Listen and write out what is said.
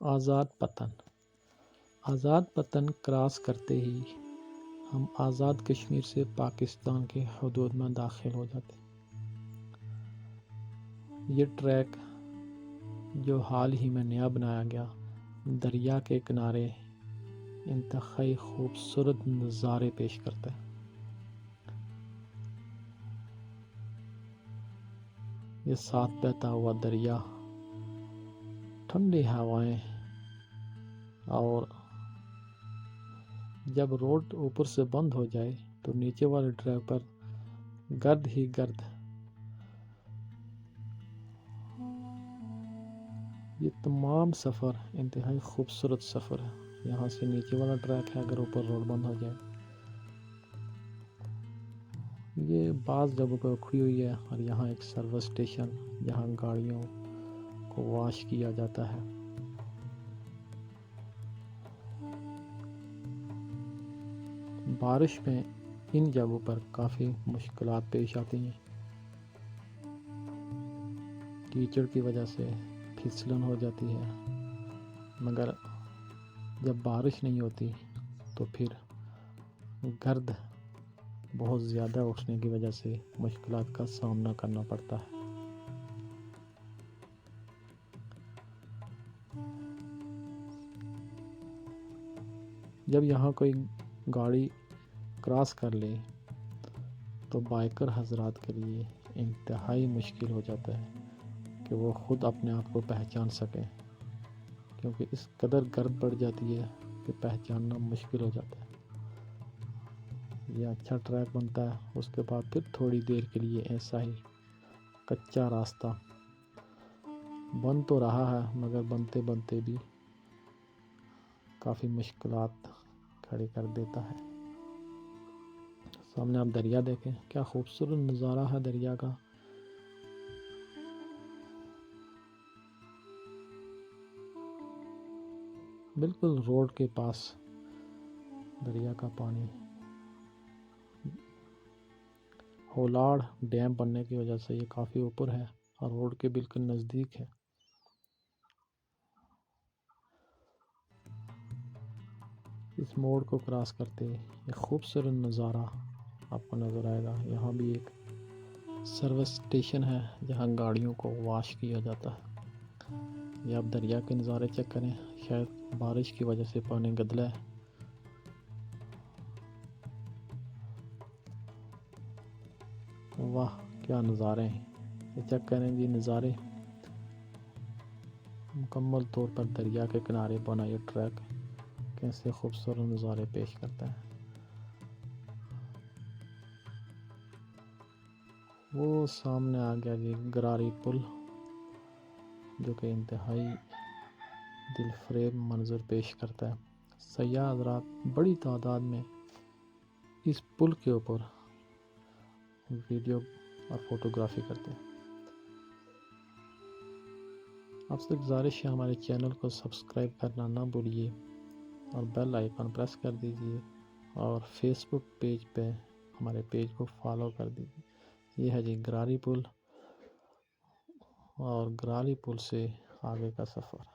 آزاد پتن آزاد پتن کراس کرتے ہی ہم آزاد کشمیر سے پاکستان کی حدود میں داخل ہو جاتے. یہ ٹریک جو حال ہی میں نیا بنایا گیا دریا کے کنارے انتہائی خوبصورت نظارے پیش کرتا ہے. یہ ساتھ بہتا ہوا دریا، ٹھنڈی ہوائیں، اور جب روڈ اوپر سے بند ہو جائے تو نیچے والے ٹریک پر گرد ہی گرد. یہ تمام سفر انتہائی خوبصورت سفر ہے. یہاں سے نیچے والا ٹریک ہے اگر اوپر روڈ بند ہو جائے. یہ بعض جگہوں پہ کھوئی ہوئی ہے اور یہاں ایک سروس اسٹیشن جہاں گاڑیوں کو واش کیا جاتا ہے. بارش میں ان جگہوں پر کافی مشکلات پیش آتی ہیں. کیچڑ کی وجہ سے پھسلن ہو جاتی ہے، مگر جب بارش نہیں ہوتی تو پھر گرد بہت زیادہ اٹھنے کی وجہ سے مشکلات کا سامنا کرنا پڑتا ہے. جب یہاں کوئی گاڑی کراس کر لے تو بائکر حضرات کے لیے انتہائی مشکل ہو جاتا ہے کہ وہ خود اپنے آپ کو پہچان سکیں، کیونکہ اس قدر گرد بڑھ جاتی ہے کہ پہچاننا مشکل ہو جاتا ہے. یہ اچھا ٹریک بنتا ہے، اس کے بعد پھر تھوڑی دیر کے لیے ایسا ہی کچا راستہ بن تو رہا ہے، مگر بنتے بنتے بھی کافی مشکلات کھڑی کر دیتا ہے. سامنے آپ دریا دیکھیں، کیا خوبصورت نظارہ ہے دریا کا. بالکل روڈ کے پاس دریا کا پانی. ہولاڑ ڈیم بننے کی وجہ سے یہ کافی اوپر ہے اور روڈ کے بالکل نزدیک ہے. اس موڑ کو کراس کرتے ایک خوبصورت نظارہ آپ کو نظر آئے گا. یہاں بھی ایک سروس اسٹیشن ہے جہاں گاڑیوں کو واش کیا جاتا ہے. یہ آپ دریا کے نظارے چیک کریں، شاید بارش کی وجہ سے پانی گدلا ہے. واہ کیا نظارے ہیں، یہ چیک کریں جی. نظارے مکمل طور پر دریا کے کنارے بنا یہ ٹریک کیسے خوبصورت نظارے پیش کرتا ہے. وہ سامنے آ گیا جی گراری پل، جو کہ انتہائی دل فریب منظر پیش کرتا ہے. سیاح حضرات بڑی تعداد میں اس پل کے اوپر ویڈیو اور فوٹوگرافی کرتے ہیں. آپ سے گزارش ہے ہمارے چینل کو سبسکرائب کرنا نہ بھولیے اور بیل آئیکن پریس کر دیجیے، اور فیس بک پیج پہ ہمارے پیج کو فالو کر دیجیے. یہ ہے جی گراری پل، اور گراری پل سے آگے کا سفر.